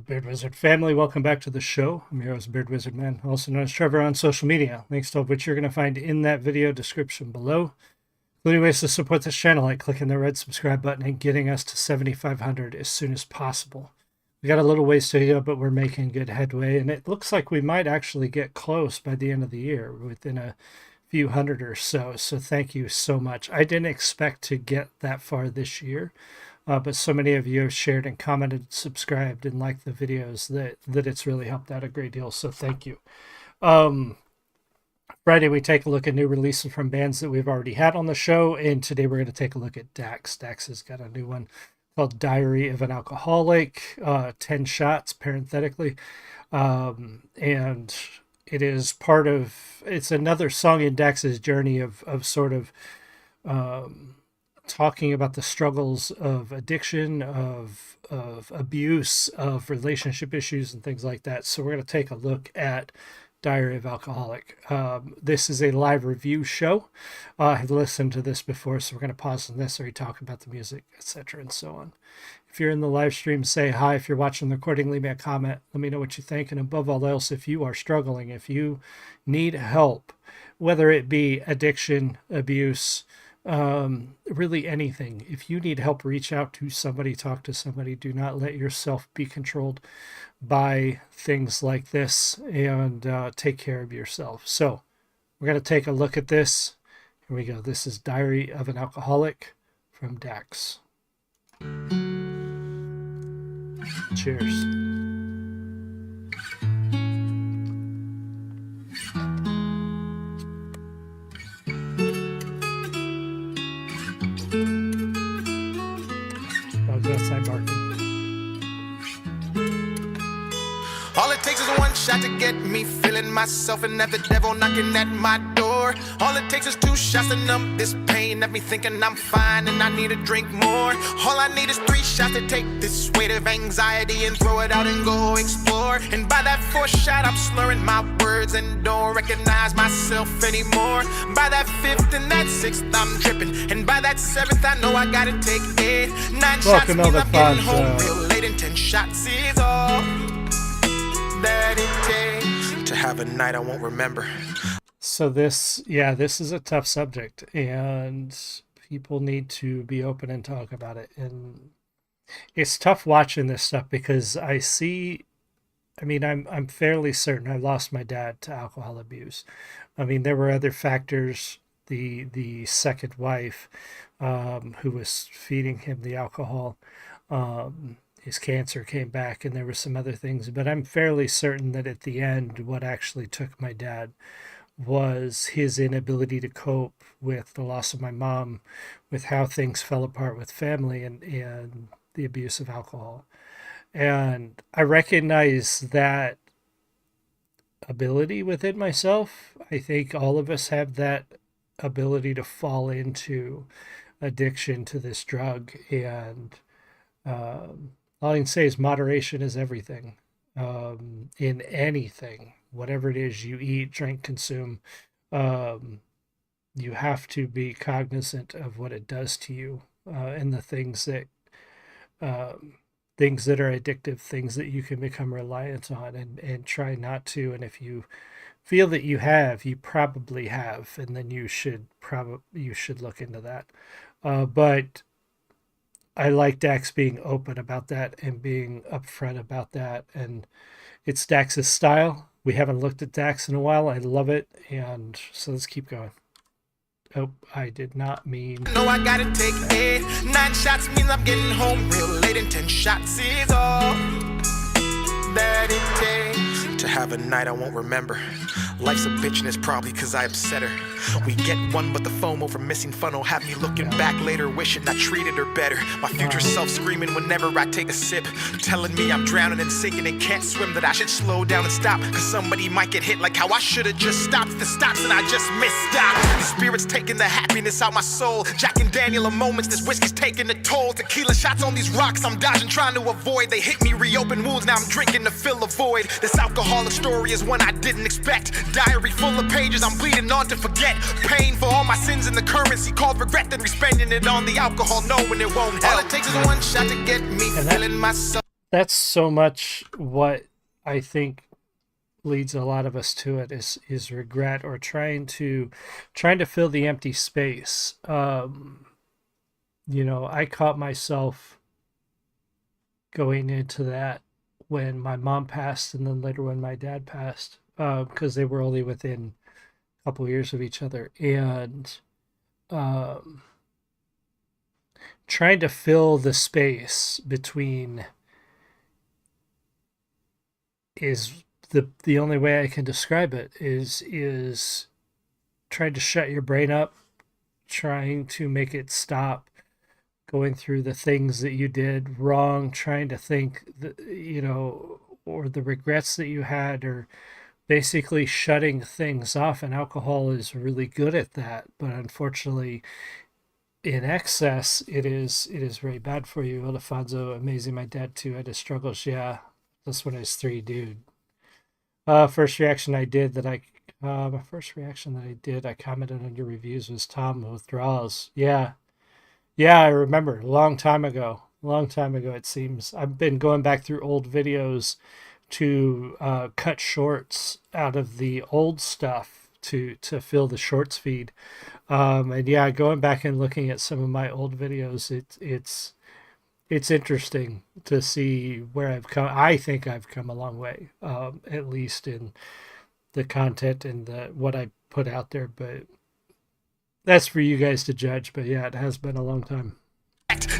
Beard Wizard family? Welcome back to the show. I'm your host, Beard Wizard Man, also known as Trevor on social media. Links to which you're going to find in that video description below, including ways to support this channel, like clicking the red subscribe button and getting us to 7,500 as soon as possible. We got a little ways to go, but we're making good headway, and it looks like we might actually get close by the end of the year, within a few hundred or so. So thank you so much. I didn't expect to get that far this year. But so many of you have shared and commented, subscribed, and liked the videos that it's really helped out a great deal. So thank you. Friday, we take a look at new releases from bands that we've already had on the show. And today we're going to take a look at Dax. Dax has got a new one called Diary of an Alcoholic, 10 shots, parenthetically. And it is it's another song in Dax's journey of sort of talking about the struggles of addiction, of abuse, of relationship issues, and things like that. So we're going to take a look at Diary of Alcoholic. This is a live review show. I've listened to this before, so we're going to pause on this, or we talk about the music, etc., and so on. If you're in the live stream, say hi. If you're watching the recording, leave me a comment. Let me know what you think. And above all else, if you are struggling, if you need help, whether it be addiction, abuse, really anything, if you need help, reach out to somebody, talk to somebody. Do not let yourself be controlled by things like this, and take care of yourself. So we're going to take a look at this. Here we go. This is Diary of an Alcoholic from Dax. Cheers. Outside barking. All it takes is one shot to get me feeling myself, and have the devil knocking at my door. All it takes is 2 shots to numb this pain, have me thinking I'm fine and I need to drink more. All I need is 3 shots to take this weight of anxiety and throw it out and go explore. And by that 4th shot, I'm slurring my words and don't recognize myself anymore. By that 5th and that 6th, I'm tripping, and by that 7th, I know I gotta take 8. 9 shots means I'm getting home real late, and 10 shots is all that it takes to have a night I won't remember. So this is a tough subject, and people need to be open and talk about it. And it's tough watching this stuff because I'm fairly certain I lost my dad to alcohol abuse. I mean, there were other factors. The second wife, who was feeding him the alcohol, his cancer came back, and there were some other things. But I'm fairly certain that at the end, what actually took my dad was his inability to cope with the loss of my mom, with how things fell apart with family, and the abuse of alcohol. And I recognize that ability within myself. I think all of us have that ability to fall into addiction to this drug. And all I can say is moderation is everything, in anything, whatever it is you eat, drink, consume. You have to be cognizant of what it does to you, and the things that are addictive, things that you can become reliant on, and try not to. And if you feel that you probably have, and then you should look into that. But I like Dax being open about that and being upfront about that. And it's Dax's style. We haven't looked at Dax in a while. I love it. And so let's keep going. Oh, I did not mean. No, I gotta take 8. 9 shots means I'm getting home real late, and 10 shots is all that it takes to have a night I won't remember. Life's a bitch, and it's probably cause I upset her. We get one, but the FOMO for missing fun will have me looking back later, wishing I treated her better. My future self screaming whenever I take a sip, telling me I'm drowning and sinking and can't swim, that I should slow down and stop, cause somebody might get hit like how I should've just stopped. The stops and I just missed stop. The spirit's taking the happiness out my soul. Jack and Daniel are moments, this whiskey's taking a toll. Tequila shots on these rocks I'm dodging, trying to avoid. They hit me, reopen wounds, now I'm drinking to fill a void. This alcoholic story is one I didn't expect. Diary full of pages I'm bleeding on to forget. Paying for all my sins in the currency called regret, then re-spending it on the alcohol, knowing it won't help. All it takes is one shot to get me feeling myself. that's so much what I think leads a lot of us to it is regret or trying to fill the empty space. I caught myself going into that when my mom passed, and then later when my dad passed, because they were only within a couple of years of each other, and um, trying to fill the space between is the only way I can describe it is trying to shut your brain up, trying to make it stop going through the things that you did wrong, trying to think that, or the regrets that you had, or basically shutting things off. And alcohol is really good at that, but unfortunately in excess it is very bad for you. Ildefonso, amazing. My dad too had his struggles. Yeah, that's when I was 3, dude. First reaction I did that I my first reaction that I did, I commented on your reviews, was Tom withdrawals. Yeah. Yeah, I remember. A long time ago. Long time ago, it seems. I've been going back through old videos to cut shorts out of the old stuff to fill the shorts feed. And yeah, going back and looking at some of my old videos, it's interesting to see where I've come. I think I've come a long way, at least in the content and what I put out there. But that's for you guys to judge. But yeah, it has been a long time.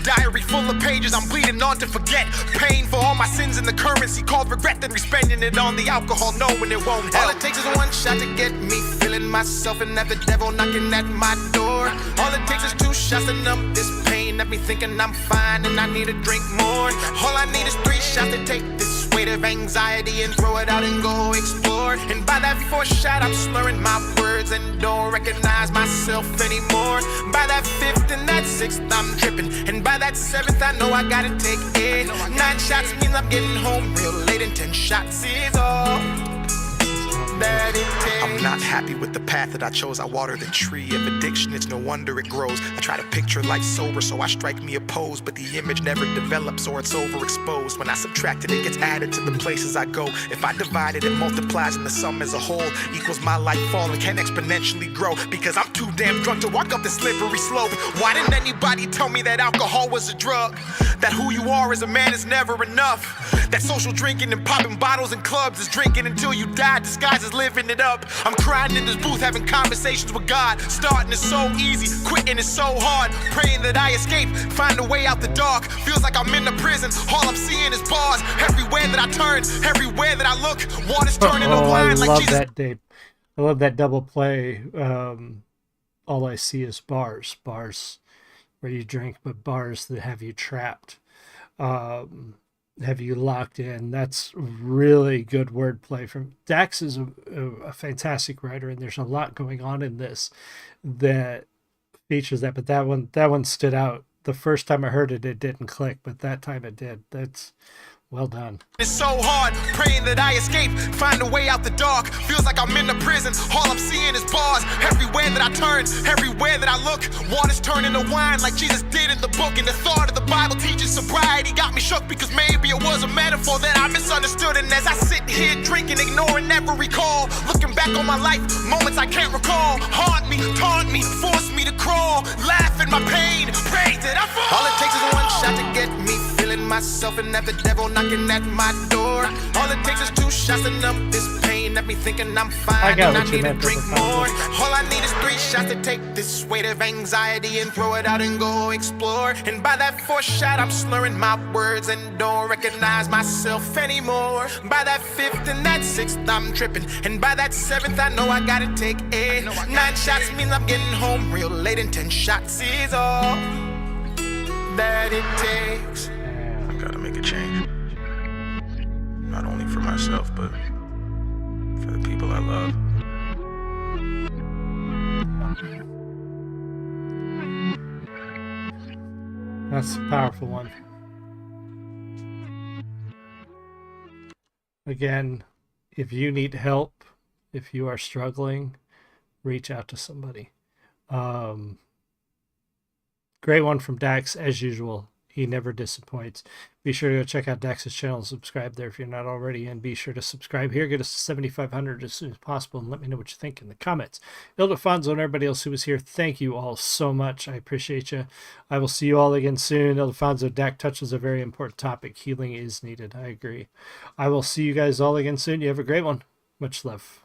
Diary full of pages I'm bleeding on to forget. Paying for all my sins in the currency called regret, then respending it on the alcohol, knowing it won't help. All it takes is one shot to get me feeling myself, and have the devil knocking at my door. All it takes is 2 shots to numb this pain, have me thinking I'm fine and I need to drink more. All I need is 3 shots to take this weight of anxiety and throw it out and go explore. And by that 4th shot I'm slurring my words and don't recognize myself anymore. By that 5th and that 6th I'm tripping, and by that 7th I know I gotta take it. 9 shots means I'm getting home real late, and 10 shots is all that it takes. I'm not happy with the path that I chose. I water the tree of addiction, it's no wonder it grows. I try to picture life sober, so I strike me a pose, but the image never develops or it's overexposed. When I subtract it, it gets added to the places I go. If I divide it, it multiplies, and the sum as a whole equals my life falling, can exponentially grow. Because I'm too damn drunk to walk up the slippery slope. Why didn't anybody tell me that alcohol was a drug? That who you are as a man is never enough. That social drinking and popping bottles in clubs is drinking until you die, disguised as living it up. I'm crying in this booth, having conversations with God. Starting is so easy, quitting is so hard. Praying that I escape, find a way out the dark. Feels like I'm in the prison, all I'm seeing is bars. Everywhere that I turn, everywhere that I look, water's turning to wine like Jesus. That, Dave. I love that double play. All I see is bars where you drink, but bars that have you trapped, have you locked in. That's really good wordplay from Dax. Is a fantastic writer, and there's a lot going on in this that features that. But that one stood out. The first time I heard it, it didn't click, but that time it did. That's well done. It's so hard, praying that I escape, find a way out the dark. Feels like I'm in the prison, all I'm seeing is bars. Everywhere that I turn, everywhere that I look, water's turning to wine like Jesus did in the book. And the thought of the Bible teaching sobriety got me shook, because maybe it was a metaphor that I misunderstood. And as I sit here drinking, ignoring every call, looking back on my life, moments I can't recall, haunt me, taunt me, force me to crawl, laugh in my pain, pray that I fall. All it takes is one shot to get me feeling myself, and have the devil knocking at my door. All it takes is 2 shots to numb this pain, have me thinking I'm fine and I need to drink more. All I need is 3 shots to take this weight of anxiety and throw it out and go explore. And by that 4th shot I'm slurring my words and don't recognize myself anymore. By that 5th and that 6th I'm tripping, and by that 7th I know I gotta take it. 9 shots means I'm getting home real late, and 10 shots is all that it takes. I gotta make a change. Not only for myself, but for the people I love. That's a powerful one. Again, if you need help, if you are struggling, reach out to somebody. Great one from Dax, as usual. He never disappoints. Be sure to go check out Dax's channel and subscribe there if you're not already. And be sure to subscribe here. Get us to 7,500 as soon as possible. And let me know what you think in the comments. Ildefonso and everybody else who was here, thank you all so much. I appreciate you. I will see you all again soon. Ildefonso, Dak touches a very important topic. Healing is needed. I agree. I will see you guys all again soon. You have a great one. Much love.